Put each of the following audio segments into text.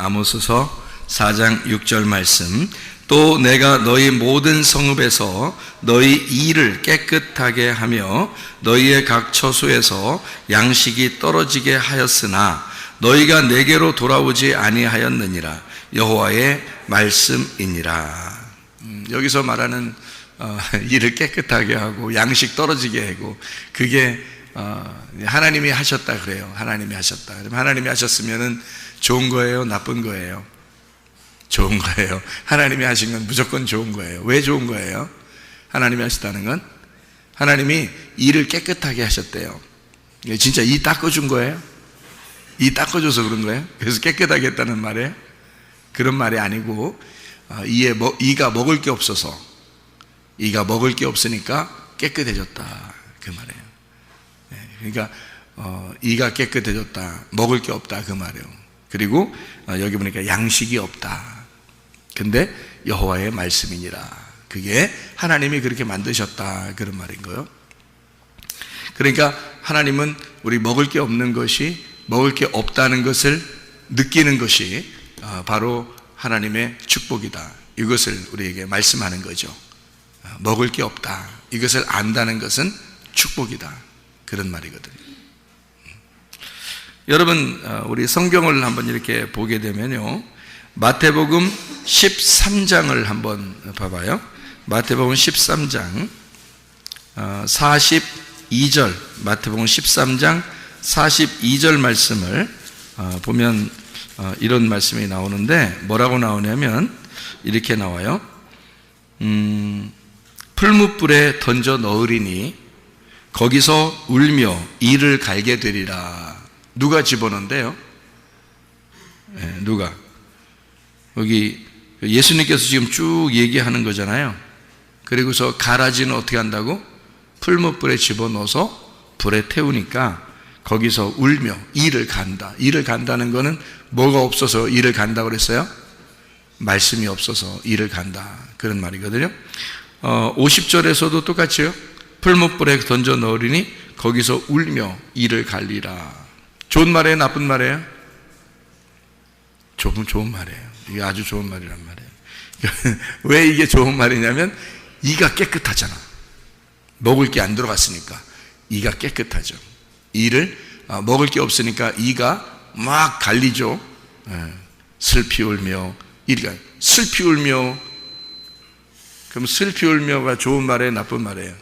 아모스서 4장 6절 말씀. 또 내가 너희 모든 성읍에서 너희 이를 깨끗하게 하며 너희의 각 처소에서 양식이 떨어지게 하였으나 너희가 내게로 돌아오지 아니하였느니라. 여호와의 말씀이니라. 여기서 말하는 이를 깨끗하게 하고 양식 떨어지게 하고, 그게 하나님이 하셨다 그래요. 하나님이 하셨다. 그럼 하나님이 하셨으면은 좋은 거예요? 나쁜 거예요? 좋은 거예요. 하나님이 하신 건 무조건 좋은 거예요. 왜 좋은 거예요? 하나님이 하셨다는 건 하나님이 이를 깨끗하게 하셨대요. 진짜 이 닦아준 거예요? 이 닦아줘서 그런 거예요? 그래서 깨끗하게 했다는 말이에요? 그런 말이 아니고 이가 먹을 게 없어서, 이가 먹을 게 없으니까 깨끗해졌다, 그 말이에요. 그러니까 이가 깨끗해졌다, 먹을 게 없다, 그 말이에요. 그리고 여기 보니까 양식이 없다. 근데 여호와의 말씀이니라. 그게 하나님이 그렇게 만드셨다, 그런 말인 거예요. 그러니까 하나님은 우리 먹을 게 없는 것이, 먹을 게 없다는 것을 느끼는 것이 바로 하나님의 축복이다, 이것을 우리에게 말씀하는 거죠. 먹을 게 없다, 이것을 안다는 것은 축복이다, 그런 말이거든요. 여러분, 우리 성경을 한번 이렇게 보게 되면요, 마태복음 13장을 한번 봐봐요. 마태복음 13장 42절, 마태복음 13장 42절 말씀을 보면 이런 말씀이 나오는데, 뭐라고 나오냐면 이렇게 나와요. 풀무불에 던져 넣으리니 거기서 울며 이를 갈게 되리라. 누가 집어넣는데요? 누가? 여기 예수님께서 지금 쭉 얘기하는 거잖아요. 그리고서 가라지는 어떻게 한다고? 풀무불에 집어넣어서 불에 태우니까 거기서 울며 이를 간다. 이를 간다는 거는 뭐가 없어서 이를 간다고 그랬어요? 말씀이 없어서 이를 간다, 그런 말이거든요. 50절에서도 똑같이요. 풀무불에 던져 넣으리니 거기서 울며 이를 갈리라. 좋은 말이에요, 나쁜 말이에요? 좋은 말이에요. 이게 아주 좋은 말이란 말이에요. 왜 이게 좋은 말이냐면 이가 깨끗하잖아. 먹을 게 안 들어갔으니까 이가 깨끗하죠. 이를 먹을 게 없으니까 이가 막 갈리죠. 슬피 울며 이가 슬피 울며. 그럼 슬피 울며가 좋은 말이에요, 나쁜 말이에요?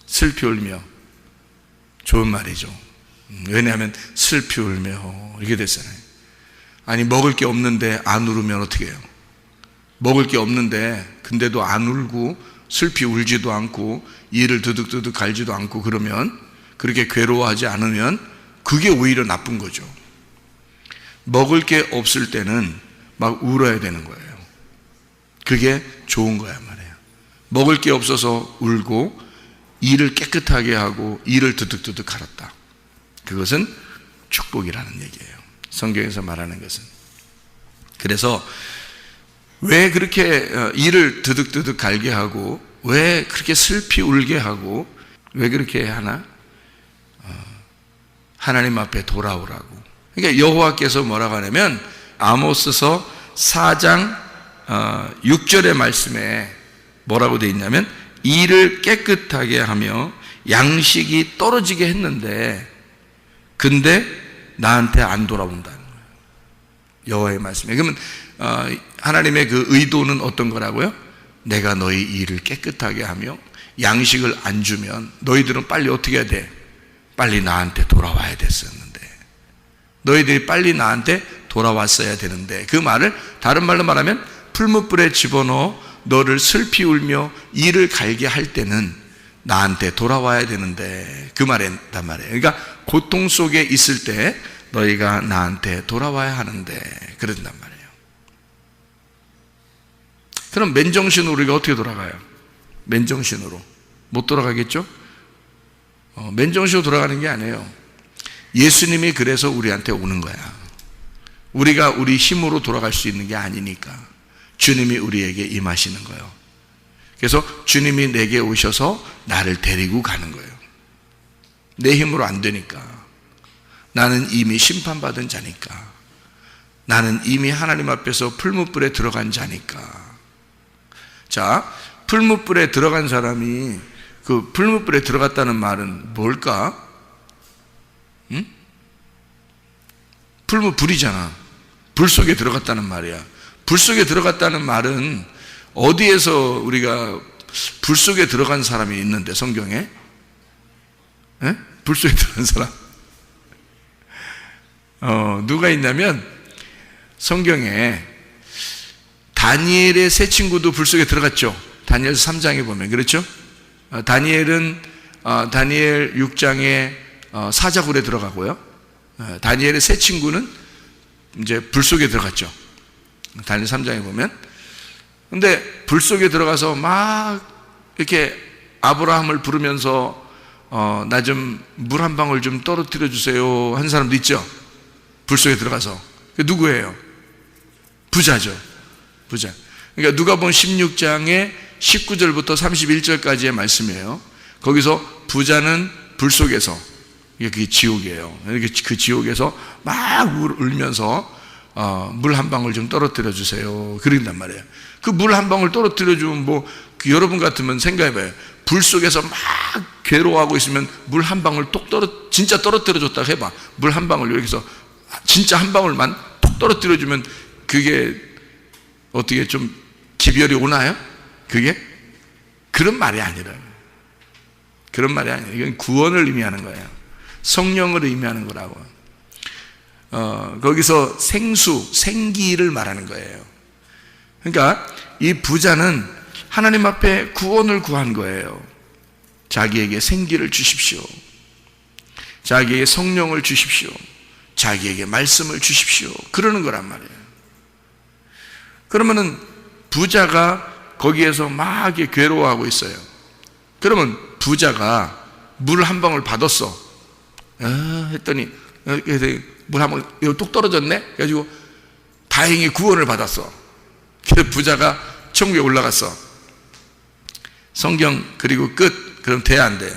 슬피 울며 좋은 말이죠. 왜냐하면 슬피 울며 이렇게 됐잖아요. 아니, 먹을 게 없는데 안 울으면 어떻게 해요? 먹을 게 없는데 근데도 안 울고 슬피 울지도 않고 이를 드득드득 갈지도 않고 그러면, 그렇게 괴로워하지 않으면 그게 오히려 나쁜 거죠. 먹을 게 없을 때는 막 울어야 되는 거예요. 그게 좋은 거야 말이에요. 먹을 게 없어서 울고 이를 깨끗하게 하고 이를 드득드득 갈았다. 그것은 축복이라는 얘기예요, 성경에서 말하는 것은. 그래서 왜 그렇게 이를 드득드득 갈게 하고, 왜 그렇게 슬피 울게 하고, 왜 그렇게 하나? 하나님 앞에 돌아오라고. 그러니까 여호와께서 뭐라고 하냐면 아모스서 4장 6절의 말씀에 뭐라고 되어 있냐면, 이를 깨끗하게 하며 양식이 떨어지게 했는데 근데 나한테 안 돌아온다는 거예요, 여호와의 말씀에. 그러면 하나님의 그 의도는 어떤 거라고요? 내가 너희 일을 깨끗하게 하며 양식을 안 주면 너희들은 빨리 어떻게 해야 돼? 빨리 나한테 돌아와야 됐었는데, 너희들이 빨리 나한테 돌아왔어야 되는데, 그 말을 다른 말로 말하면 풀무불에 집어넣어 너를 슬피 울며 이를 갈게 할 때는 나한테 돌아와야 되는데, 그 말이란 말이에요. 그러니까 고통 속에 있을 때 너희가 나한테 돌아와야 하는데 그런단 말이에요. 그럼 맨정신으로 우리가 어떻게 돌아가요? 맨정신으로 못 돌아가겠죠? 맨정신으로 돌아가는 게 아니에요. 예수님이 그래서 우리한테 오는 거야. 우리가 우리 힘으로 돌아갈 수 있는 게 아니니까 주님이 우리에게 임하시는 거예요. 그래서 주님이 내게 오셔서 나를 데리고 가는 거예요. 내 힘으로 안 되니까. 나는 이미 심판받은 자니까. 나는 이미 하나님 앞에서 풀무불에 들어간 자니까. 자, 풀무불에 들어간 사람이, 그 풀무불에 들어갔다는 말은 뭘까? 응? 풀무불이잖아. 불 속에 들어갔다는 말이야. 불 속에 들어갔다는 말은 어디에서 우리가 불 속에 들어간 사람이 있는데, 성경에? 에? 불 속에 들어간 사람? 누가 있냐면 성경에 다니엘의 세 친구도 불 속에 들어갔죠. 다니엘서 3장에 보면 그렇죠? 다니엘은 다니엘 6장에 사자굴에 들어가고요. 다니엘의 세 친구는 이제 불 속에 들어갔죠. 다니엘 3장에 보면. 근데 불 속에 들어가서 막 이렇게 아브라함을 부르면서 나 좀 물 한 방울 좀 떨어뜨려 주세요 한 사람도 있죠. 불 속에 들어가서. 그 누구예요? 부자죠. 부자. 그러니까 누가복음 16장의 19절부터 31절까지의 말씀이에요. 거기서 부자는 불 속에서, 그게 지옥이에요. 그 지옥에서 막 울면서 물 한 방울 좀 떨어뜨려 주세요 그런단 말이에요. 그 물 한 방울 떨어뜨려 주면 뭐 여러분 같으면 생각해봐요. 불 속에서 막 괴로워하고 있으면 물 한 방울 진짜 떨어뜨려 줬다 해봐. 물 한 방울 여기서 진짜 한 방울만 톡 떨어뜨려 주면 그게 어떻게 좀 기별이 오나요? 그게? 그런 말이 아니라요. 그런 말이 아니에요. 이건 구원을 의미하는 거예요. 성령을 의미하는 거라고. 거기서 생기를 말하는 거예요. 그러니까 이 부자는 하나님 앞에 구원을 구한 거예요. 자기에게 생기를 주십시오. 자기에게 성령을 주십시오. 자기에게 말씀을 주십시오. 그러는 거란 말이에요. 그러면은 부자가 거기에서 막 괴로워하고 있어요. 그러면 부자가 물 한 방울 받았어. 했더니 물 한 방울 뚝 떨어졌네. 그래가지고 다행히 구원을 받았어. 그래서 부자가 천국에 올라갔어. 성경 그리고 끝. 그럼 돼, 안 돼?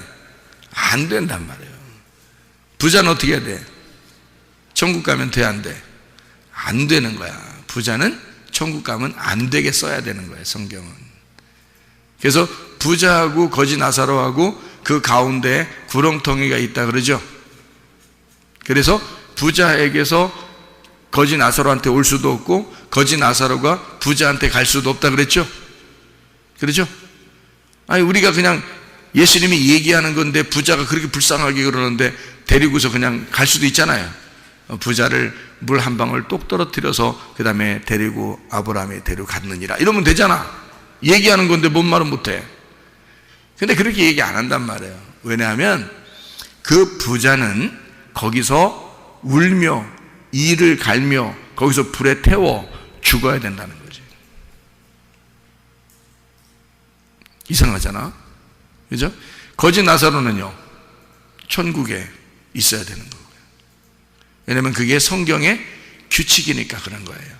안 된단 말이에요. 부자는 어떻게 해야 돼? 천국 가면 돼, 안 돼? 안 되는 거야. 부자는 천국 가면 안 되게 써야 되는 거예요, 성경은. 그래서 부자하고 거지 나사로하고 그 가운데 구렁텅이가 있다 그러죠. 그래서 부자에게서 거지 나사로한테 올 수도 없고 거지 나사로가 부자한테 갈 수도 없다 그랬죠. 그렇죠? 아니 우리가 그냥 예수님이 얘기하는 건데 부자가 그렇게 불쌍하게 그러는데 데리고서 그냥 갈 수도 있잖아요. 부자를 물 한 방울 똑 떨어뜨려서 그 다음에 데리고 아브라함이 데려갔느니라 이러면 되잖아. 얘기하는 건데 뭔 말은 못해. 근데 그렇게 얘기 안 한단 말이에요. 왜냐하면 그 부자는 거기서 울며 이를 갈며 거기서 불에 태워 죽어야 된다는 거지. 이상하잖아. 그죠? 거지 나사로는요 천국에 있어야 되는 거고요. 왜냐하면 그게 성경의 규칙이니까 그런 거예요.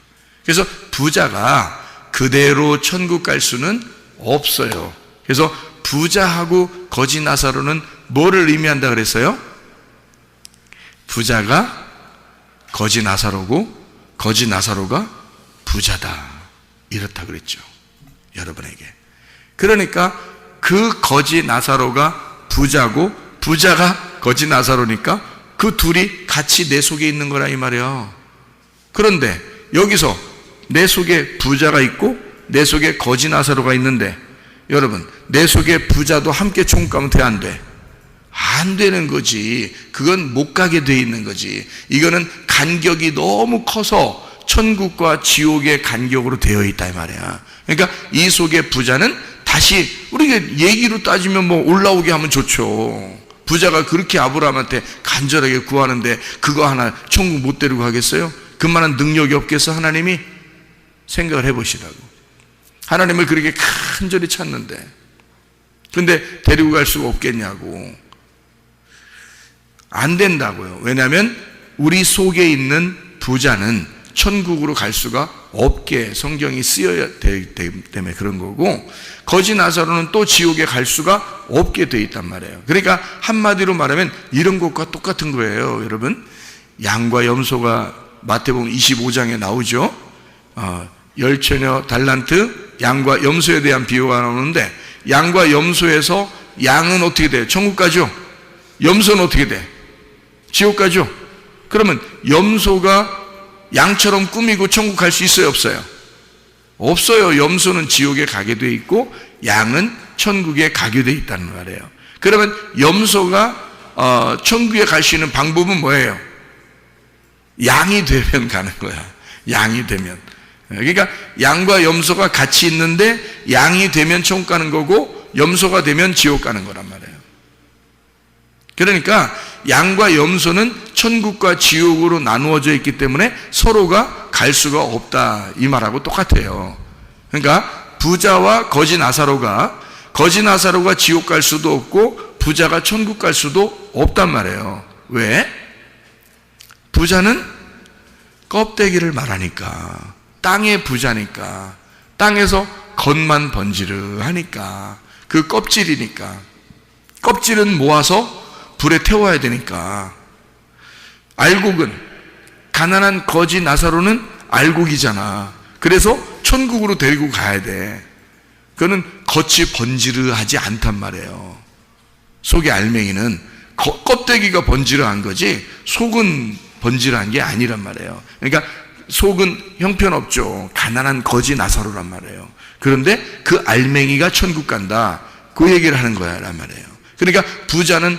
그래서 부자가 그대로 천국 갈 수는 없어요. 그래서 부자하고 거지 나사로는 뭐를 의미한다 그랬어요? 부자가 거지 나사로고 거지 나사로가 부자다 이렇다 그랬죠. 여러분에게. 그러니까 그 거지 나사로가 부자고 부자가 거지 나사로니까 그 둘이 같이 내 속에 있는 거라 이 말이야. 그런데 여기서 내 속에 부자가 있고 내 속에 거지 나사로가 있는데 여러분 내 속에 부자도 함께 천국 가면 돼, 안 돼? 안 되는 거지. 그건 못 가게 돼 있는 거지. 이거는 간격이 너무 커서 천국과 지옥의 간격으로 되어 있다 이 말이야. 그러니까 이 속에 부자는 다시 우리가 얘기로 따지면 뭐 올라오게 하면 좋죠. 부자가 그렇게 아브라함한테 간절하게 구하는데 그거 하나 천국 못 데리고 가겠어요? 그만한 능력이 없겠어? 하나님이? 생각을 해보시라고. 하나님을 그렇게 간절히 찾는데 근데 데리고 갈 수가 없겠냐고. 안 된다고요. 왜냐하면 우리 속에 있는 부자는 천국으로 갈 수가 없게 성경이 쓰여야 되기 때문에 그런 거고 거지 나사로는 또 지옥에 갈 수가 없게 돼 있단 말이에요. 그러니까 한마디로 말하면 이런 것과 똑같은 거예요. 여러분 양과 염소가 마태복음 25장에 나오죠. 열처녀 달란트 양과 염소에 대한 비유가 나오는데 양과 염소에서 양은 어떻게 돼요? 천국 가죠. 염소는 어떻게 돼? 지옥 가죠. 그러면 염소가 양처럼 꾸미고 천국 갈 수 있어요? 없어요? 없어요. 염소는 지옥에 가게 돼 있고 양은 천국에 가게 돼 있다는 말이에요. 그러면 염소가 천국에 갈 수 있는 방법은 뭐예요? 양이 되면 가는 거야. 양이 되면. 그러니까 양과 염소가 같이 있는데 양이 되면 천국 가는 거고 염소가 되면 지옥 가는 거란 말이에요. 그러니까 양과 염소는 천국과 지옥으로 나누어져 있기 때문에 서로가 갈 수가 없다, 이 말하고 똑같아요. 그러니까 부자와 거지 나사로가 지옥 갈 수도 없고 부자가 천국 갈 수도 없단 말이에요. 왜? 부자는 껍데기를 말하니까, 땅의 부자니까, 땅에서 겉만 번지르하니까, 그 껍질이니까, 껍질은 모아서 불에 태워야 되니까. 알곡은, 가난한 거지 나사로는 알곡이잖아. 그래서 천국으로 데리고 가야 돼. 그거는 겉이 번지르하지 않단 말이에요. 속의 알맹이는 껍데기가 번지르한 거지 속은 번지르한 게 아니란 말이에요. 그러니까 속은 형편없죠. 가난한 거지 나사로란 말이에요. 그런데 그 알맹이가 천국 간다, 그 얘기를 하는 거야 란 말이에요. 그러니까 부자는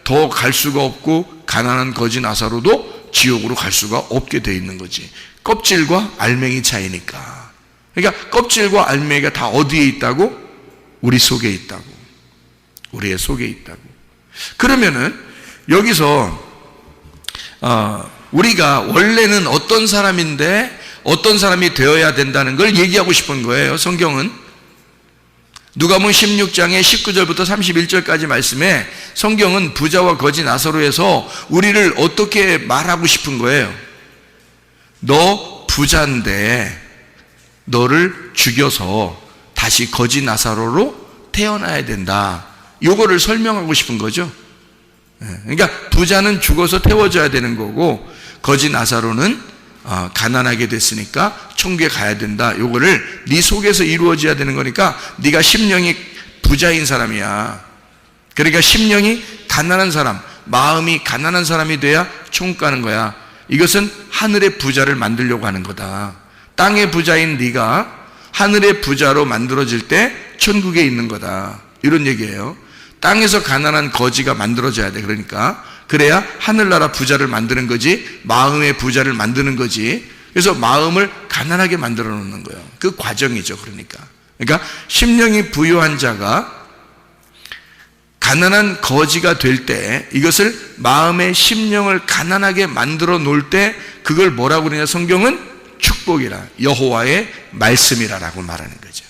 더 갈 수가 없고 가난한 거지 나사로도 지옥으로 갈 수가 없게 돼 있는 거지. 껍질과 알맹이 차이니까. 그러니까 껍질과 알맹이가 다 어디에 있다고? 우리 속에 있다고. 우리의 속에 있다고. 그러면은 여기서 우리가 원래는 어떤 사람인데 어떤 사람이 되어야 된다는 걸 얘기하고 싶은 거예요. 성경은 누가복음 16장의 19절부터 31절까지 말씀에 성경은 부자와 거지 나사로에서 우리를 어떻게 말하고 싶은 거예요? 너 부자인데 너를 죽여서 다시 거지 나사로로 태어나야 된다, 요거를 설명하고 싶은 거죠. 그러니까 부자는 죽어서 태워져야 되는 거고 거지 나사로는 가난하게 됐으니까 천국에 가야 된다, 요거를 네 속에서 이루어져야 되는 거니까 네가 심령이 부자인 사람이야. 그러니까 심령이 가난한 사람, 마음이 가난한 사람이 돼야 천국 가는 거야. 이것은 하늘의 부자를 만들려고 하는 거다. 땅의 부자인 네가 하늘의 부자로 만들어질 때 천국에 있는 거다, 이런 얘기예요. 땅에서 가난한 거지가 만들어져야 돼. 그러니까 그래야 하늘나라 부자를 만드는 거지, 마음의 부자를 만드는 거지. 그래서 마음을 가난하게 만들어 놓는 거예요. 그 과정이죠. 그러니까 심령이 부유한 자가 가난한 거지가 될 때, 이것을 마음의 심령을 가난하게 만들어 놓을 때 그걸 뭐라고 그러냐, 성경은 축복이라, 여호와의 말씀이라라고 말하는 거죠.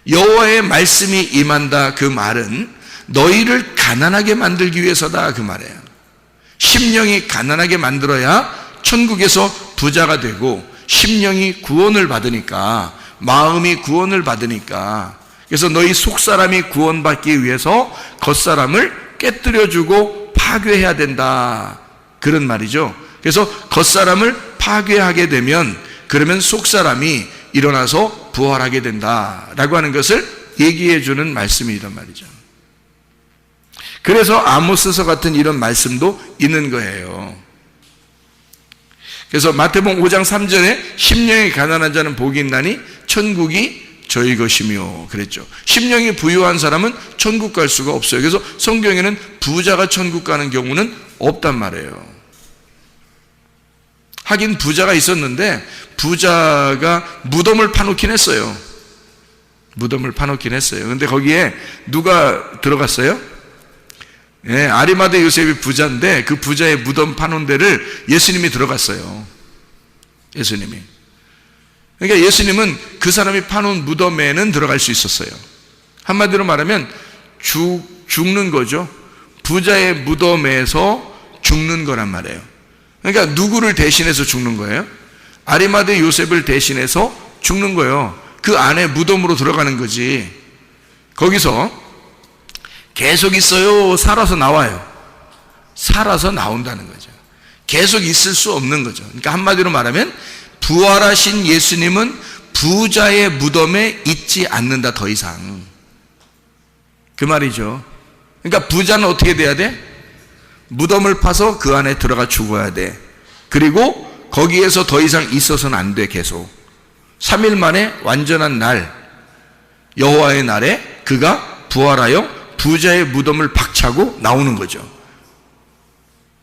여호와의 말씀이 임한다, 그 말은 너희를 가난하게 만들기 위해서다, 그 말이에요. 심령이 가난하게 만들어야 천국에서 부자가 되고, 심령이 구원을 받으니까, 마음이 구원을 받으니까, 그래서 너희 속사람이 구원받기 위해서 겉사람을 깨뜨려주고 파괴해야 된다, 그런 말이죠. 그래서 겉사람을 파괴하게 되면 그러면 속사람이 일어나서 부활하게 된다라고 하는 것을 얘기해 주는 말씀이란 말이죠. 그래서 아모스서 같은 이런 말씀도 있는 거예요. 그래서 마태복음 5장 3절에 심령이 가난한 자는 복이 있나니 천국이 저희 것이며 그랬죠. 심령이 부유한 사람은 천국 갈 수가 없어요. 그래서 성경에는 부자가 천국 가는 경우는 없단 말이에요. 하긴 부자가 있었는데 부자가 무덤을 파놓긴 했어요. 무덤을 파놓긴 했어요. 근데 거기에 누가 들어갔어요? 예, 아리마대 요셉이 부자인데 그 부자의 무덤 파놓은 데를 예수님이 들어갔어요. 예수님이. 그러니까 예수님은 그 사람이 파놓은 무덤에는 들어갈 수 있었어요. 한마디로 말하면 죽는 거죠. 부자의 무덤에서 죽는 거란 말이에요. 그러니까 누구를 대신해서 죽는 거예요? 아리마대 요셉을 대신해서 죽는 거예요. 그 안에 무덤으로 들어가는 거지. 거기서 계속 있어요? 살아서 나와요? 살아서 나온다는 거죠. 계속 있을 수 없는 거죠. 그러니까 한마디로 말하면 부활하신 예수님은 부자의 무덤에 있지 않는다, 더 이상. 그 말이죠. 그러니까 부자는 어떻게 돼야 돼? 무덤을 파서 그 안에 들어가 죽어야 돼. 그리고 거기에서 더 이상 있어서는 안 돼. 계속 3일 만에 완전한 날, 여호와의 날에 그가 부활하여 부자의 무덤을 박차고 나오는 거죠.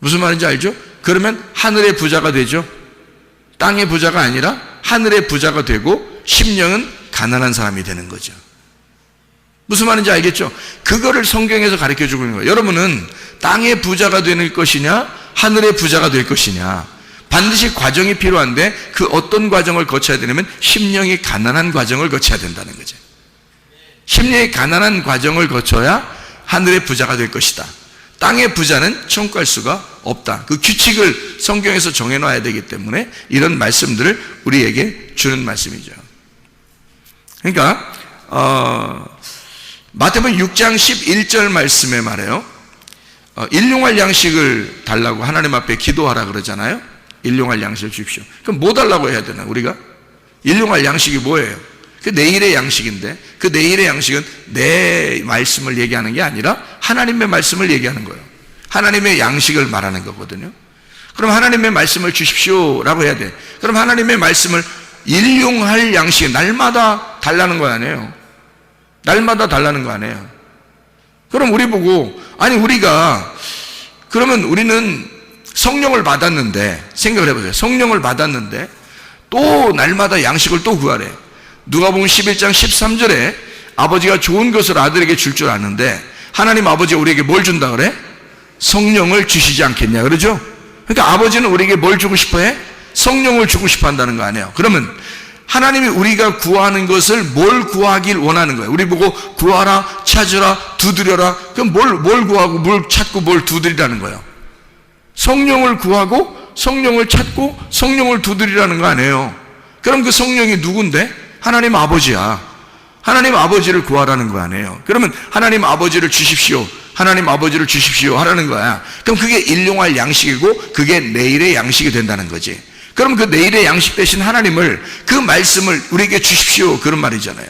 무슨 말인지 알죠? 그러면 하늘의 부자가 되죠. 땅의 부자가 아니라 하늘의 부자가 되고 심령은 가난한 사람이 되는 거죠. 무슨 말인지 알겠죠? 그거를 성경에서 가르쳐주고 있는 거예요. 여러분은 땅의 부자가 되는 것이냐 하늘의 부자가 될 것이냐, 반드시 과정이 필요한데 그 어떤 과정을 거쳐야 되냐면 심령이 가난한 과정을 거쳐야 된다는 거죠. 심령이 가난한 과정을 거쳐야 하늘의 부자가 될 것이다. 땅의 부자는 천국 갈 수가 없다. 그 규칙을 성경에서 정해놔야 되기 때문에 이런 말씀들을 우리에게 주는 말씀이죠. 그러니까 마태복음 6장 11절 말씀에 말해요. 일용할 양식을 달라고 하나님 앞에 기도하라 그러잖아요. 일용할 양식을 주십시오. 그럼 뭐 달라고 해야 되나 우리가? 일용할 양식이 뭐예요? 그 내일의 양식인데, 그 내일의 양식은 내 말씀을 얘기하는 게 아니라 하나님의 말씀을 얘기하는 거예요. 하나님의 양식을 말하는 거거든요. 그럼 하나님의 말씀을 주십시오라고 해야 돼. 그럼 하나님의 말씀을 일용할 양식, 날마다 달라는 거 아니에요. 날마다 달라는 거 아니에요. 그럼 우리 보고, 아니 우리가, 그러면 우리는 성령을 받았는데, 생각을 해보세요. 성령을 받았는데 또 날마다 양식을 또 구하래. 누가복음 11장 13절에 아버지가 좋은 것을 아들에게 줄 줄 아는데 하나님 아버지가 우리에게 뭘 준다 그래? 성령을 주시지 않겠냐 그러죠? 그러니까 아버지는 우리에게 뭘 주고 싶어 해? 성령을 주고 싶어 한다는 거 아니에요. 그러면 하나님이 우리가 구하는 것을 뭘 구하길 원하는 거예요. 우리 보고 구하라, 찾으라, 두드려라. 그럼 뭘 구하고 뭘 찾고 뭘 두드리라는 거예요. 성령을 구하고 성령을 찾고 성령을 두드리라는 거 아니에요. 그럼 그 성령이 누군데? 하나님 아버지야. 하나님 아버지를 구하라는 거 아니에요. 그러면 하나님 아버지를 주십시오, 하나님 아버지를 주십시오 하라는 거야. 그럼 그게 일용할 양식이고 그게 내일의 양식이 된다는 거지. 그럼 그 내일의 양식 대신 하나님을, 그 말씀을 우리에게 주십시오 그런 말이잖아요.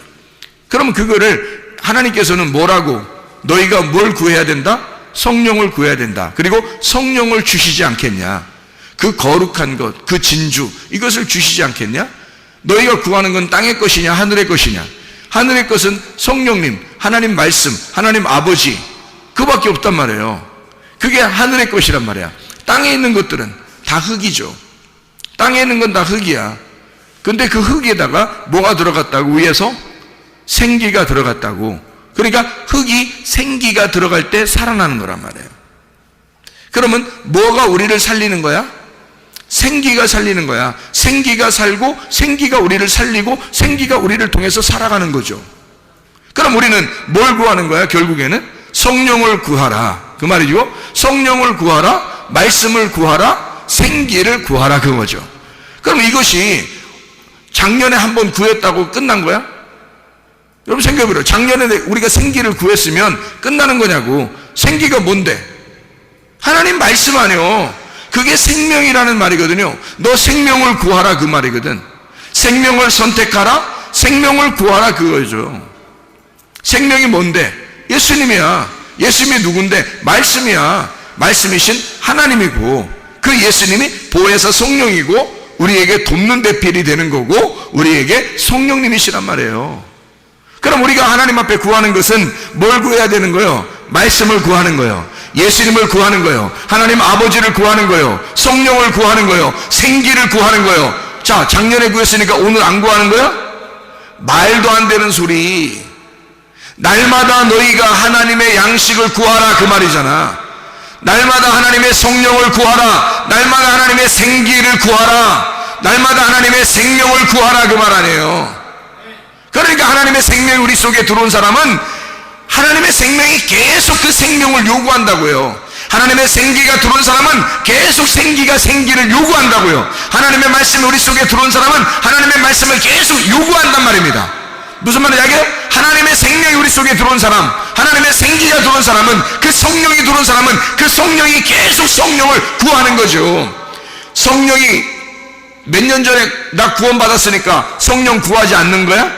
그럼 그거를 하나님께서는 뭐라고, 너희가 뭘 구해야 된다? 성령을 구해야 된다. 그리고 성령을 주시지 않겠냐. 그 거룩한 것, 그 진주, 이것을 주시지 않겠냐? 너희가 구하는 건 땅의 것이냐 하늘의 것이냐? 하늘의 것은 성령님, 하나님 말씀, 하나님 아버지, 그밖에 없단 말이에요. 그게 하늘의 것이란 말이야. 땅에 있는 것들은 다 흙이죠. 땅에 있는 건 다 흙이야. 근데 그 흙에다가 뭐가 들어갔다고? 위에서 생기가 들어갔다고. 그러니까 흙이 생기가 들어갈 때 살아나는 거란 말이에요. 그러면 뭐가 우리를 살리는 거야? 생기가 살리는 거야. 생기가 살고 생기가 우리를 살리고 생기가 우리를 통해서 살아가는 거죠. 그럼 우리는 뭘 구하는 거야? 결국에는 성령을 구하라 그 말이죠. 성령을 구하라, 말씀을 구하라, 생기를 구하라 그거죠. 그럼 이것이 작년에 한번 구했다고 끝난 거야? 여러분 생각해보세요. 작년에 우리가 생기를 구했으면 끝나는 거냐고. 생기가 뭔데? 하나님 말씀 아니에요. 그게 생명이라는 말이거든요. 너 생명을 구하라 그 말이거든. 생명을 선택하라, 생명을 구하라 그거죠. 생명이 뭔데? 예수님이야. 예수님이 누군데? 말씀이야. 말씀이신 하나님이고 그 예수님이 보혜사 성령이고 우리에게 돕는 대필이 되는 거고 우리에게 성령님이시란 말이에요. 그럼 우리가 하나님 앞에 구하는 것은 뭘 구해야 되는 거예요? 말씀을 구하는 거예요. 예수님을 구하는 거예요. 하나님 아버지를 구하는 거예요. 성령을 구하는 거예요. 생기를 구하는 거예요. 자, 작년에 구했으니까 오늘 안 구하는 거야? 말도 안 되는 소리. 날마다 너희가 하나님의 양식을 구하라 그 말이잖아. 날마다 하나님의 성령을 구하라, 날마다 하나님의 생기를 구하라, 날마다 하나님의 생명을 구하라 그 말 아니에요. 그러니까 하나님의 생명이 우리 속에 들어온 사람은 하나님의 생명이 계속 그 생명을 요구한다고요. 하나님의 생기가 들어온 사람은 계속 생기를 요구한다고요. 하나님의 말씀이 우리 속에 들어온 사람은 하나님의 말씀을 계속 요구한단 말입니다. 무슨 말인지 알겠어요? 하나님의 생명이 우리 속에 들어온 사람, 하나님의 생기가 들어온 사람은, 그 성령이 들어온 사람은 그 성령이 계속 성령을 구하는 거죠. 성령이 몇 년 전에 나 구원받았으니까 성령 구하지 않는 거야?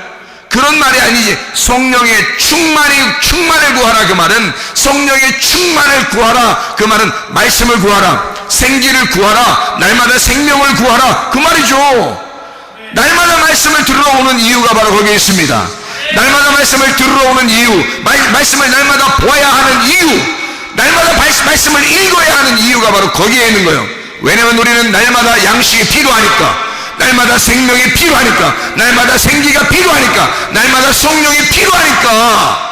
그런 말이 아니지. 성령의 충만을 구하라 그 말은, 성령의 충만을 구하라 그 말은 말씀을 구하라, 생기를 구하라, 날마다 생명을 구하라 그 말이죠. 날마다 말씀을 들으러 오는 이유가 바로 거기에 있습니다. 날마다 말씀을 들으러 오는 이유, 말씀을 날마다 보아야 하는 이유, 날마다 말씀을 읽어야 하는 이유가 바로 거기에 있는 거예요. 왜냐하면 우리는 날마다 양식이 필요하니까, 날마다 생명이 필요하니까, 날마다 생기가 필요하니까, 날마다 성령이 필요하니까.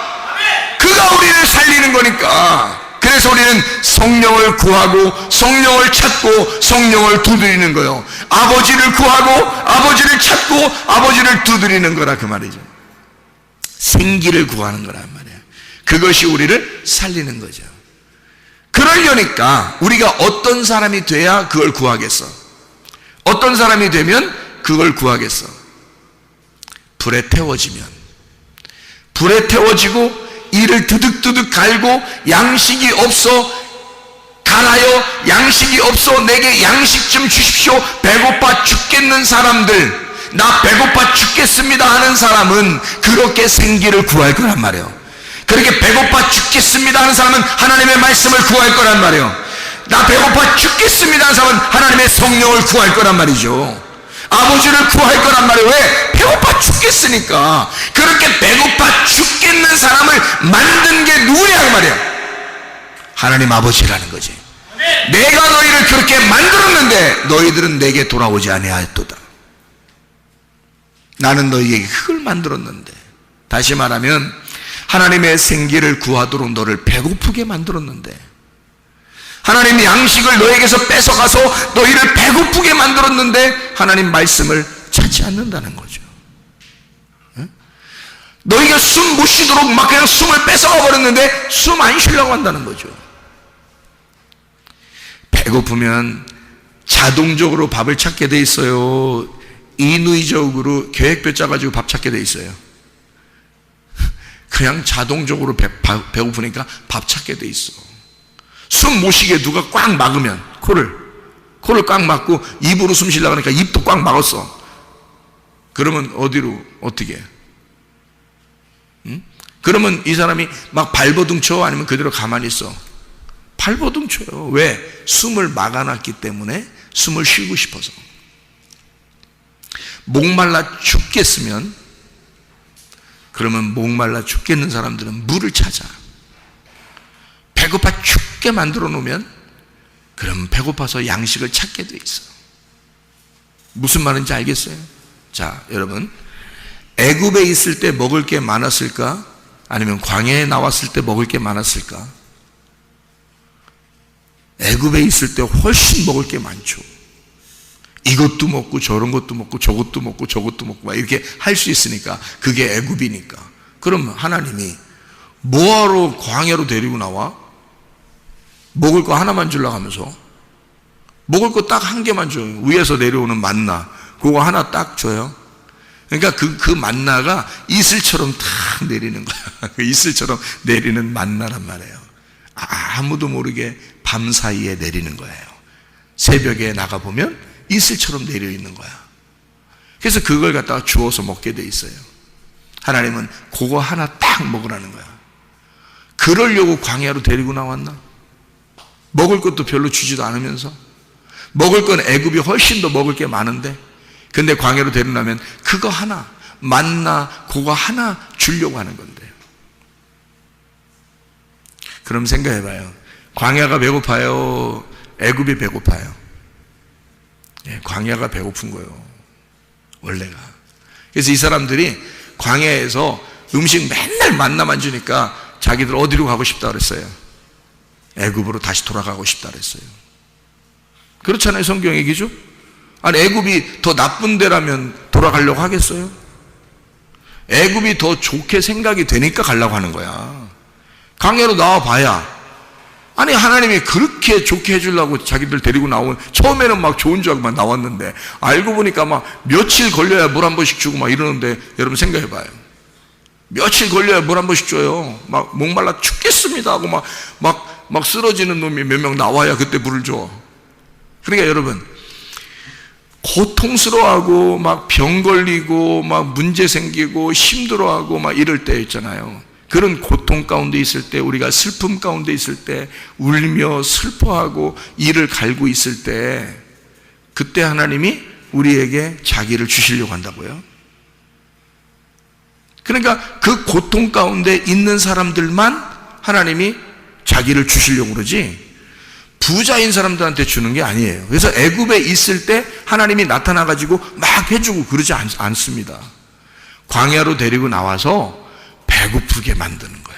그가 우리를 살리는 거니까. 그래서 우리는 성령을 구하고 성령을 찾고 성령을 두드리는 거예요. 아버지를 구하고 아버지를 찾고 아버지를 두드리는 거라 그 말이죠. 생기를 구하는 거란 말이에요. 그것이 우리를 살리는 거죠. 그러려니까 우리가 어떤 사람이 돼야 그걸 구하겠어? 어떤 사람이 되면 그걸 구하겠어? 불에 태워지면, 불에 태워지고 이를 드득드득 갈고 양식이 없어 갈아요. 양식이 없어 내게 양식 좀 주십시오. 배고파 죽겠는 사람들, 나 배고파 죽겠습니다 하는 사람은 그렇게 생기를 구할 거란 말이에요. 그렇게 배고파 죽겠습니다 하는 사람은 하나님의 말씀을 구할 거란 말이에요. 나 배고파 죽겠습니다 하는 사람은 하나님의 성령을 구할 거란 말이죠. 아버지를 구할 거란 말이에요. 왜? 배고파 죽겠으니까. 그렇게 배고파 죽겠는 사람을 만든 게 누구냐 그 말이에요. 하나님 아버지라는 거지. 내가 너희를 그렇게 만들었는데 너희들은 내게 돌아오지 아니하였도다. 나는 너희에게 그걸 만들었는데. 다시 말하면 하나님의 생기를 구하도록 너를 배고프게 만들었는데, 하나님의 양식을 너에게서 뺏어가서 너희를 배고프게 만들었는데 하나님 말씀을 찾지 않는다는 거죠. 너희가 숨 못 쉬도록 막 그냥 숨을 뺏어가 버렸는데 숨 안 쉬려고 한다는 거죠. 배고프면 자동적으로 밥을 찾게 돼 있어요. 인위적으로 계획표 짜가지고 밥 찾게 돼 있어요. 그냥 자동적으로 배고프니까 밥 찾게 돼 있어. 숨 못 쉬게 누가 꽉 막으면 코를 꽉 막고 입으로 숨 쉬려고 하니까 입도 꽉 막았어. 그러면 어디로 어떻게 해? 응? 그러면 이 사람이 막 발버둥 쳐? 아니면 그대로 가만히 있어? 발버둥 쳐요. 왜? 숨을 막아놨기 때문에. 숨을 쉬고 싶어서. 목말라 죽겠으면, 그러면 목말라 죽겠는 사람들은 물을 찾아. 배고파 죽게 만들어 놓으면 그럼 배고파서 양식을 찾게 돼 있어. 무슨 말인지 알겠어요? 자, 여러분, 애굽에 있을 때 먹을 게 많았을까? 아니면 광야에 나왔을 때 먹을 게 많았을까? 애굽에 있을 때 훨씬 먹을 게 많죠. 이것도 먹고 저런 것도 먹고 저것도 먹고 저것도 먹고 막 이렇게 할 수 있으니까. 그게 애굽이니까. 그럼 하나님이 뭐하러 광야로 데리고 나와? 먹을 거 하나만 주려고 하면서. 먹을 거 딱 한 개만 줘요. 위에서 내려오는 만나, 그거 하나 딱 줘요. 그러니까 그 만나가 이슬처럼 탁 내리는 거야. 그 이슬처럼 내리는 만나란 말이에요. 아무도 모르게 밤 사이에 내리는 거예요. 새벽에 나가보면 이슬처럼 내려 있는 거야. 그래서 그걸 갖다가 주워서 먹게 돼 있어요. 하나님은 그거 하나 딱 먹으라는 거야. 그러려고 광야로 데리고 나왔나? 먹을 것도 별로 주지도 않으면서. 먹을 건 애굽이 훨씬 더 먹을 게 많은데, 근데 광야로 데리고 나면 그거 하나, 만나 그거 하나 주려고 하는 건데요. 그럼 생각해봐요. 광야가 배고파요? 애굽이 배고파요? 예, 광야가 배고픈 거예요, 원래가. 그래서 이 사람들이 광야에서 음식 맨날 만나만 주니까 자기들 어디로 가고 싶다 그랬어요? 애굽으로 다시 돌아가고 싶다 그랬어요. 그렇잖아요, 성경 얘기죠? 아니, 애굽이 더 나쁜 데라면 돌아가려고 하겠어요? 애굽이 더 좋게 생각이 되니까 가려고 하는 거야. 광야로 나와봐야, 아니 하나님이 그렇게 좋게 해주려고 자기들 데리고 나온, 처음에는 막 좋은 줄 알고 막 나왔는데 알고 보니까 막 며칠 걸려야 물 한 번씩 주고 막 이러는데, 여러분 생각해봐요. 며칠 걸려야 물 한 번씩 줘요. 막 목말라 죽겠습니다 하고 막 쓰러지는 놈이 몇 명 나와야 그때 물을 줘. 그러니까 여러분, 고통스러워하고 막 병 걸리고 막 문제 생기고 힘들어하고 막 이럴 때 있잖아요. 그런 고통 가운데 있을 때, 우리가 슬픔 가운데 있을 때, 울며 슬퍼하고 이를 갈고 있을 때, 그때 하나님이 우리에게 자기를 주시려고 한다고요. 그러니까 그 고통 가운데 있는 사람들만 하나님이 자기를 주시려고 그러지, 부자인 사람들한테 주는 게 아니에요. 그래서 애굽에 있을 때 하나님이 나타나가지고 막 해주고 그러지 않습니다. 광야로 데리고 나와서 배고프게 만드는 거야.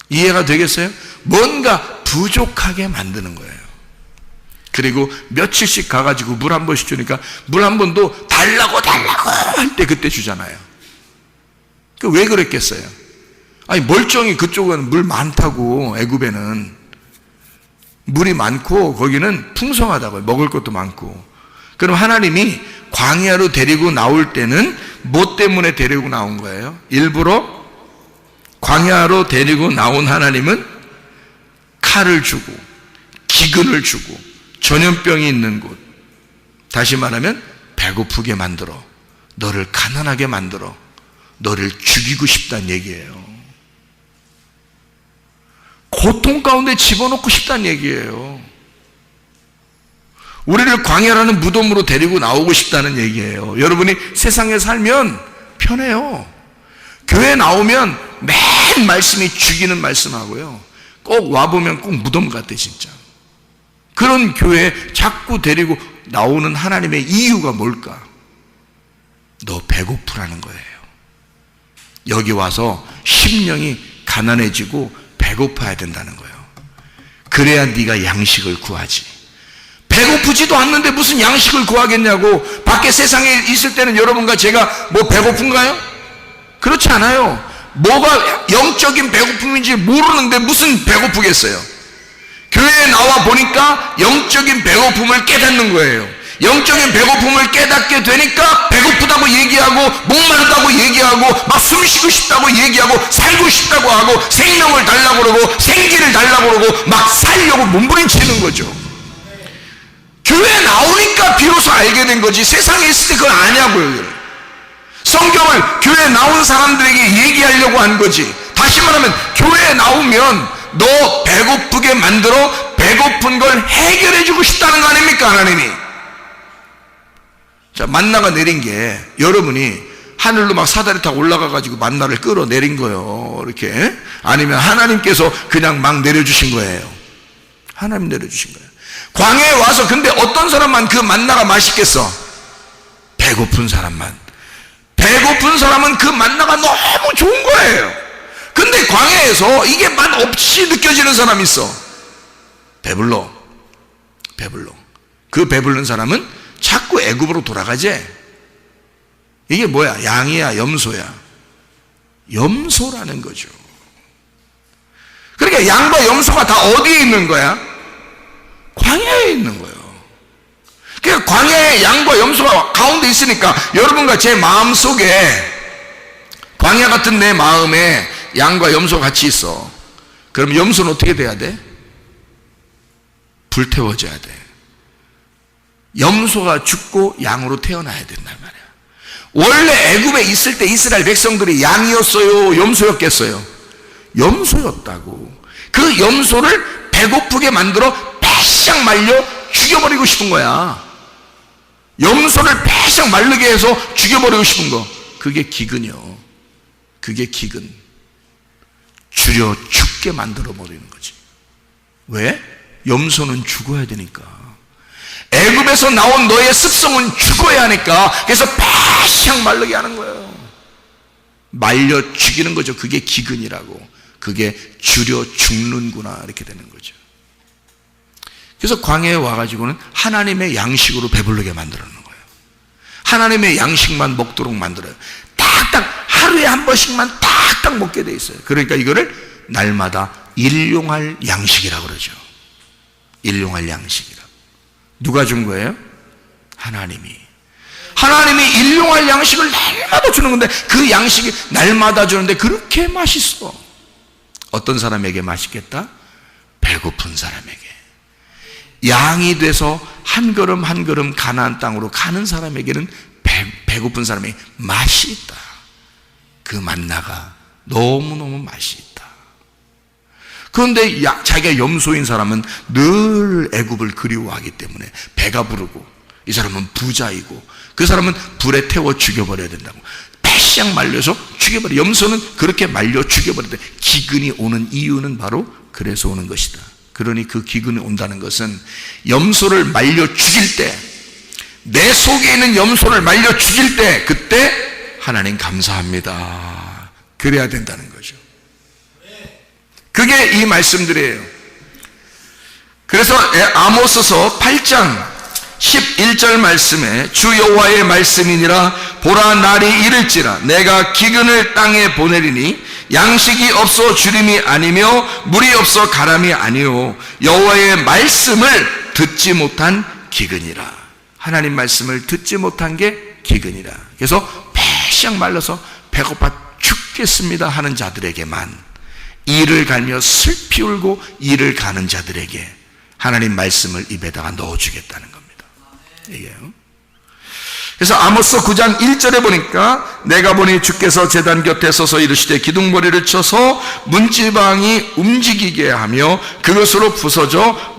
이해가 되겠어요? 뭔가 부족하게 만드는 거예요. 그리고 며칠씩 가가지고 물 한 번씩 주니까 물 한 번도 달라고 할 때 그때 주잖아요. 왜 그랬겠어요? 아니 멀쩡히 그쪽은 물 많다고. 애굽에는 물이 많고 거기는 풍성하다고요. 먹을 것도 많고. 그럼 하나님이 광야로 데리고 나올 때는 뭐 때문에 데리고 나온 거예요? 일부러 광야로 데리고 나온 하나님은 칼을 주고 기근을 주고 전염병이 있는 곳, 다시 말하면 배고프게 만들어, 너를 가난하게 만들어, 너를 죽이고 싶다는 얘기예요. 고통 가운데 집어넣고 싶다는 얘기예요. 우리를 광야라는 무덤으로 데리고 나오고 싶다는 얘기예요. 여러분이 세상에 살면 편해요. 교회 나오면 맨 말씀이 죽이는 말씀하고요, 꼭 와보면 꼭 무덤 같아 진짜. 그런 교회에 자꾸 데리고 나오는 하나님의 이유가 뭘까? 너 배고프라는 거예요. 여기 와서 심령이 가난해지고 배고파야 된다는 거예요. 그래야 네가 양식을 구하지. 배고프지도 않는데 무슨 양식을 구하겠냐고. 밖에 세상에 있을 때는 여러분과 제가 뭐 배고픈가요? 그렇지 않아요. 뭐가 영적인 배고픔인지 모르는데 무슨 배고프겠어요? 교회에 나와 보니까 영적인 배고픔을 깨닫는 거예요. 영적인 배고픔을 깨닫게 되니까 배고프다고 얘기하고 목마르다고 얘기하고 막 숨쉬고 싶다고 얘기하고 살고 싶다고 하고 생명을 달라고 그러고 생기를 달라고 그러고 막 살려고 몸부림치는 거죠. 교회에 나오니까 비로소 알게 된 거지, 세상에 있을 때 그걸 아냐고요. 성경을 교회에 나온 사람들에게 얘기하려고 한 거지. 다시 말하면 교회에 나오면 너 배고프게 만들어 배고픈 걸 해결해 주고 싶다는 거 아닙니까, 하나님이? 자, 만나가 내린 게 여러분이 하늘로 막 사다리 타고 올라가가지고 만나를 끌어내린 거예요. 이렇게. 아니면 하나님께서 그냥 막 내려주신 거예요. 하나님 내려주신 거예요. 광야에 와서 근데 어떤 사람만 그 만나가 맛있겠어? 배고픈 사람만. 배고픈 사람은 그 만나가 너무 좋은 거예요. 근데 광야에서 이게 맛없이 느껴지는 사람이 있어. 배불러. 그 배부른 사람은 자꾸 애굽으로 돌아가지. 이게 뭐야? 양이야, 염소야? 염소라는 거죠. 그러니까 양과 염소가 다 어디에 있는 거야? 광야에 있는 거예요. 그러니까 광야에 양과 염소가 가운데 있으니까 여러분과 제 마음속에, 광야 같은 내 마음에 양과 염소가 같이 있어. 그럼 염소는 어떻게 돼야 돼? 불태워져야 돼. 염소가 죽고 양으로 태어나야 된단 말이야. 원래 애굽에 있을 때 이스라엘 백성들이 양이었어요, 염소였겠어요? 염소였다고. 그 염소를 배고프게 만들어 빼싹 말려 죽여버리고 싶은 거야. 염소를 빼싹 마르게 해서 죽여버리고 싶은 거, 그게 기근이요. 그게 기근. 줄여 죽게 만들어 버리는 거지. 왜? 염소는 죽어야 되니까. 애굽에서 나온 너의 습성은 죽어야 하니까. 그래서 빼싹 마르게 하는 거예요. 말려 죽이는 거죠. 그게 기근이라고. 그게 줄여 죽는구나, 이렇게 되는 거죠. 그래서 광야에 와가지고는 하나님의 양식으로 배부르게 만들어 놓는 거예요. 하나님의 양식만 먹도록 만들어요. 딱딱 하루에 한 번씩만 딱딱 먹게 돼 있어요. 그러니까 이거를 날마다 일용할 양식이라고 그러죠. 일용할 양식이라고. 누가 준 거예요? 하나님이. 하나님이 일용할 양식을 날마다 주는 건데, 그 양식이 날마다 주는데 그렇게 맛있어. 어떤 사람에게 맛있겠다? 배고픈 사람에게. 양이 돼서 한 걸음 한 걸음 가나안 땅으로 가는 사람에게는 배고픈 사람에게 맛이 있다. 그 만나가 너무너무 맛이 있다. 그런데 자기가 염소인 사람은 늘 애굽을 그리워하기 때문에 배가 부르고, 이 사람은 부자이고, 그 사람은 불에 태워 죽여버려야 된다고. 빼싹 말려서 죽여버려. 염소는 그렇게 말려 죽여버려야 돼. 기근이 오는 이유는 바로 그래서 오는 것이다. 그러니 그 기근이 온다는 것은 염소를 말려 죽일 때, 내 속에 있는 염소를 말려 죽일 때, 그때 하나님 감사합니다, 그래야 된다는 거죠. 그게 이 말씀들이에요. 그래서 아모스서 8장 11절 말씀에 주 여호와의 말씀이니라 보라 날이 이를지라 내가 기근을 땅에 보내리니 양식이 없어 주림이 아니며 물이 없어 가람이 아니요 여호와의 말씀을 듣지 못한 기근이라. 하나님 말씀을 듣지 못한 게 기근이라. 그래서 배시작 말라서 배고파 죽겠습니다 하는 자들에게만, 이를 갈며 슬피 울고 이를 가는 자들에게 하나님 말씀을 입에다가 넣어주겠다는 겁니다. 이게요. 그래서 아모스 9장 1절에 보니까 내가 보니 주께서 제단 곁에 서서 이르시되 기둥머리를 쳐서 문지방이 움직이게 하며 그것으로 부서져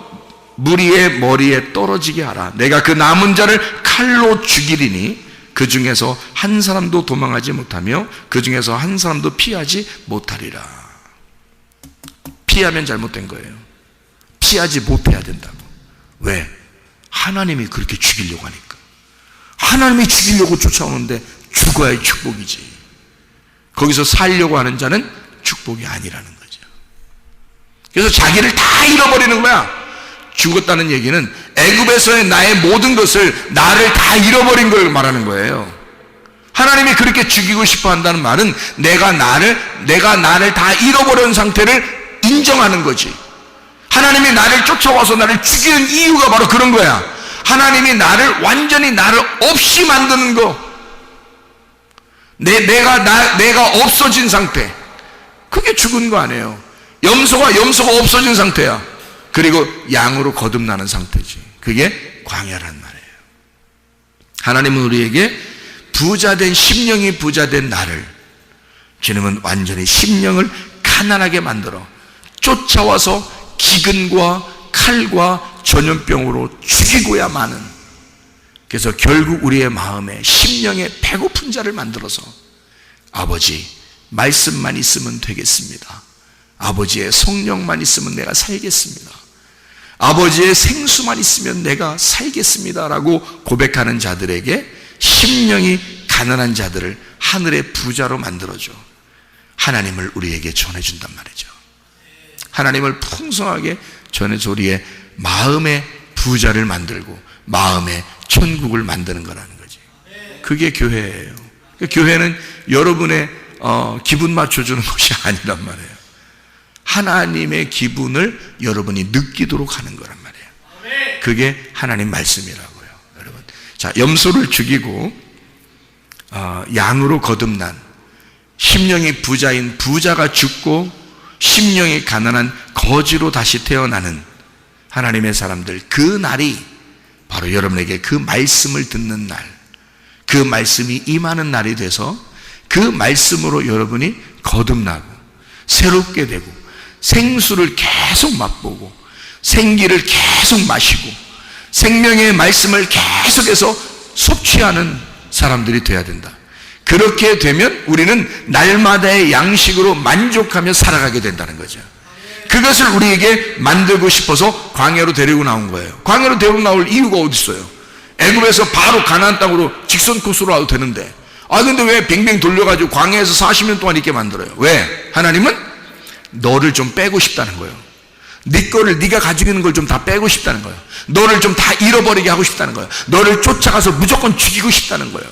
무리의 머리에 떨어지게 하라. 내가 그 남은 자를 칼로 죽이리니 그 중에서 한 사람도 도망하지 못하며 그 중에서 한 사람도 피하지 못하리라. 피하면 잘못된 거예요. 피하지 못해야 된다고. 왜? 하나님이 그렇게 죽이려고 하니까. 하나님이 죽이려고 쫓아오는데 죽어야 축복이지. 거기서 살려고 하는 자는 축복이 아니라는 거죠. 그래서 자기를 다 잃어버리는 거야. 죽었다는 얘기는 애굽에서의 나의 모든 것을, 나를 다 잃어버린 걸 말하는 거예요. 하나님이 그렇게 죽이고 싶어 한다는 말은 내가 나를 다 잃어버린 상태를 인정하는 거지. 하나님이 나를 쫓아와서 나를 죽이는 이유가 바로 그런 거야. 하나님이 완전히 나를 없이 만드는 거. 내가 없어진 상태. 그게 죽은 거 아니에요. 염소가 없어진 상태야. 그리고 양으로 거듭나는 상태지. 그게 광야란 말이에요. 하나님은 우리에게 부자된 심령이 부자된 나를, 주님은 완전히 심령을 가난하게 만들어 쫓아와서 기근과 칼과 전염병으로 죽이고야 마는, 그래서 결국 우리의 마음에 심령에 배고픈 자를 만들어서 아버지 말씀만 있으면 되겠습니다. 아버지의 성령만 있으면 내가 살겠습니다. 아버지의 생수만 있으면 내가 살겠습니다 라고 고백하는 자들에게, 심령이 가난한 자들을 하늘의 부자로 만들어줘 하나님을 우리에게 전해준단 말이죠. 하나님을 풍성하게 전해서 우리의 마음의 부자를 만들고 마음의 천국을 만드는 거라는 거지. 그게 교회예요. 교회는 여러분의 기분 맞춰주는 것이 아니란 말이에요. 하나님의 기분을 여러분이 느끼도록 하는 거란 말이에요. 그게 하나님 말씀이라고요, 여러분. 자, 염소를 죽이고 양으로 거듭난 심령이 부자인 부자가 죽고 심령이 가난한 거지로 다시 태어나는 하나님의 사람들, 그 날이 바로 여러분에게 그 말씀을 듣는 날, 그 말씀이 임하는 날이 돼서 그 말씀으로 여러분이 거듭나고 새롭게 되고 생수를 계속 맛보고 생기를 계속 마시고 생명의 말씀을 계속해서 섭취하는 사람들이 되어야 된다. 그렇게 되면 우리는 날마다의 양식으로 만족하며 살아가게 된다는 거죠. 그것을 우리에게 만들고 싶어서 광야로 데리고 나온 거예요. 광야로 데리고 나올 이유가 어디 있어요? 애굽에서 바로 가나안 땅으로 직선 코스로 와도 되는데, 근데 왜 뱅뱅 돌려가지고 광야에서 40년 동안 있게 만들어요? 왜? 하나님은 너를 좀 빼고 싶다는 거예요. 네 거를, 네가 가지고 있는 걸 좀 다 빼고 싶다는 거예요. 너를 좀 다 잃어버리게 하고 싶다는 거예요. 너를 쫓아가서 무조건 죽이고 싶다는 거예요.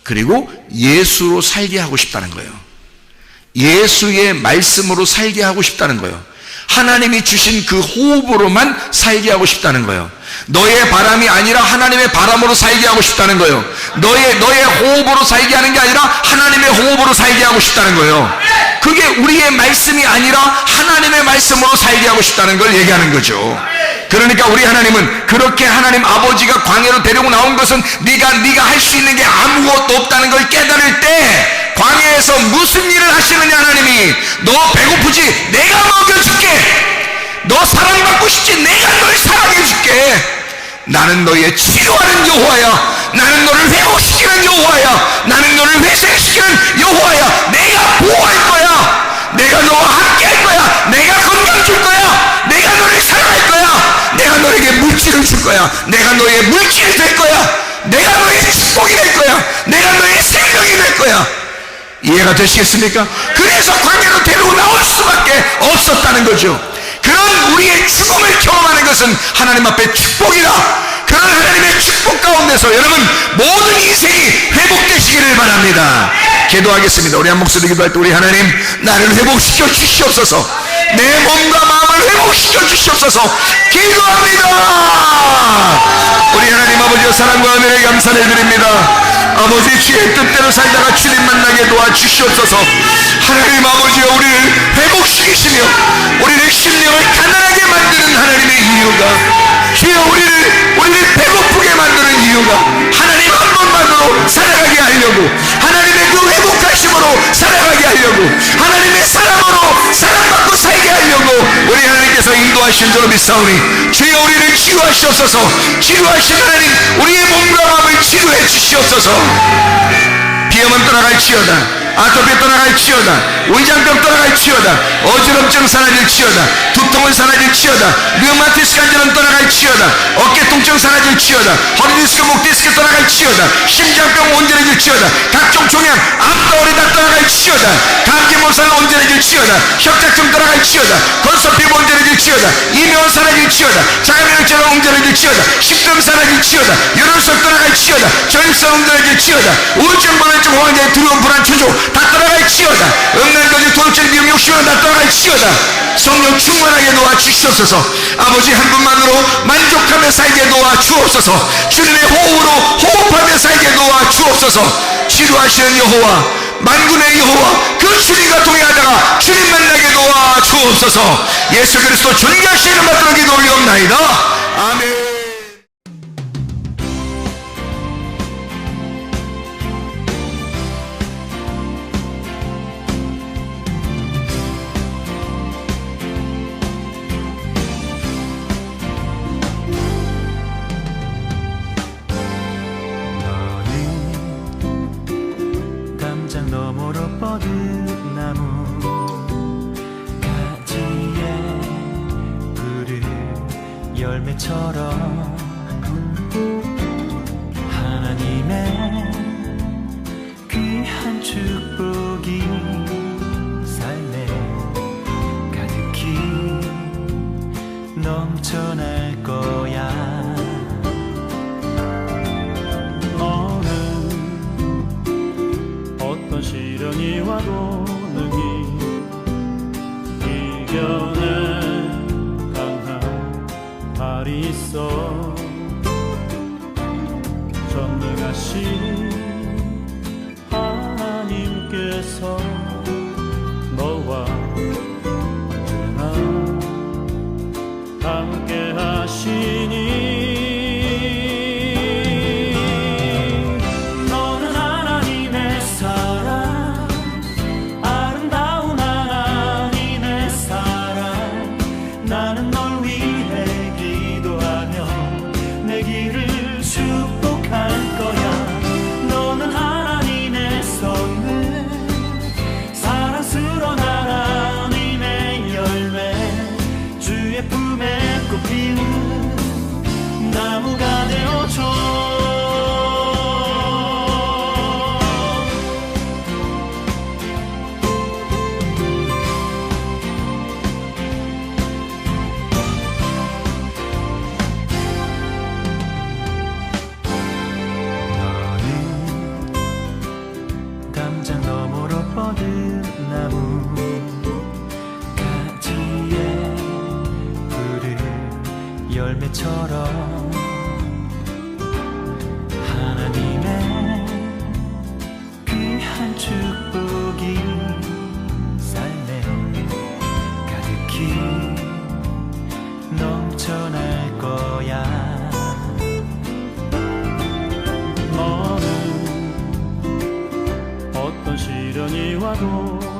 그리고 예수로 살게 하고 싶다는 거예요. 예수의 말씀으로 살게 하고 싶다는 거예요. 하나님이 주신 그 호흡으로만 살게 하고 싶다는 거예요. 너의 바람이 아니라 하나님의 바람으로 살게 하고 싶다는 거예요. 너의 호흡으로 살게 하는 게 아니라 하나님의 호흡으로 살게 하고 싶다는 거예요. 그게 우리의 말씀이 아니라 하나님의 말씀으로 살게 하고 싶다는 걸 얘기하는 거죠. 그러니까 우리 하나님은 그렇게 하나님 아버지가 광야로 데리고 나온 것은 네가 할 수 있는 게 아무것도 없다는 걸 깨달을 때, 광야에서 무슨 일을 하시느냐, 하나님이 너 배고프지? 내가 먹여줄게. 너 사랑받고 싶지? 내가 널 사랑해줄게. 나는 너의 치료하는 여호와야. 나는 너를 회복시키는 여호와야. 나는 너를 회생시키는 여호와야. 내가 보호할 거야. 내가 너와 함께 할 거야. 내가 건강 줄 거야. 내가 너를 사랑할 거야. 내가 너에게 물질을 줄 거야. 내가 너의 물질이 될 거야. 내가 너의 축복이 될 거야. 내가 너의 생명이 될 거야. 이해가 되시겠습니까? 그래서 광야로 데리고 나올 수밖에 없었다는 거죠. 그런 우리의 죽음을 경험하는 것은 하나님 앞에 축복이다. 그런 하나님의 축복 가운데서 여러분 모든 인생이 회복되시기를 바랍니다. 기도하겠습니다. 우리 한 목소리 기도할 때 우리 하나님, 나를 회복시켜 주시옵소서. 내 몸과 마음을 회복시켜 주시옵소서. 기도합니다. 우리 하나님 아버지의 사랑과 은혜에 감사를 드립니다. 아버지, 주의 뜻대로 살다가 주님 만나게 도와주시옵소서. 하나님 아버지여, 우리를 회복시키시며 우리를 심령을 가난하게 만드는 하나님의 이유가, 주여 우리를 배고프게 만드는 이유가 하나님 한 분만으로 살아가게 하려고, 하나님의 그 회복하심으로 살아가게 하려고, 하나님의 사랑으로 사랑받고 살게 하려고 우리 하나님께서 인도하신 줄 믿사오니, 주여 우리를 치유하시옵소서. 치유하신 하나님, 우리의 몸과 마음을 치유해 주시옵소서. 비염은 떠나갈지어다, 아토피 떠나갈지어다, 위장병 떠나갈지어다, 어지럼증 사라질지어다, 두통은 사라질지어다, 류마티스 관절은 떠나갈지어다, 어깨 통증 사라질지어다, 허리디스크 목디스크 떠나갈지어다, 심장병 온전해질지어다, 각종 종양 앞가오리 다 떠나갈지어다, 감기 몸살 온전해질지어다, 협착증 떠나갈지어다, 건석 피부 온전해질지어다, 이명 사라질지어다, 자가면역질환 온전해질지어다, 식도염 사라질지어다, 혈압속 떠나갈지어다, 저임성 온전해질지어다, 우울증 불안증 호환자의 두려움 불안 추조 다 떠나갈지어다, 음란거지 도둑질 미움 욕심은 다 떠나갈지어다. 성령 충만하게 도와주시옵소서. 아버지 한 분만으로 만족하며 살게 도와주옵소서. 주님의 호흡으로 호흡하며 살게 도와주옵소서. 치료하시는 여호와, 만군의 여호와, 그 주님과 동행하다가 주님 만나게 도와주옵소서. 예수 그리스도 존귀하신 이름 받들어 기도 올리옵나이다. 아멘. 열매처럼 하나님의 귀한 축복이 삶에 가득히 넘쳐날 거야. 너는 어떤 시련이 와도 능히 이겨낼 발이 있어. 전능하신 하나님께서 너와 언제나 함께 하시니, 너는 하나님의 사랑, 아름다운 하나님의 사랑. 나는 널 위해 내 길을 축복할 거야. 너는 하나님의 선물, 사랑스러운 하나님의 열매, 주의 품에 꽃피는 나무가 되어줘. 뻗은 나무 가지에 푸른 열매처럼 하나님의 귀한 축복이 삶에 가득히 넘쳐날 거야. 너는 어떤 시련이 와도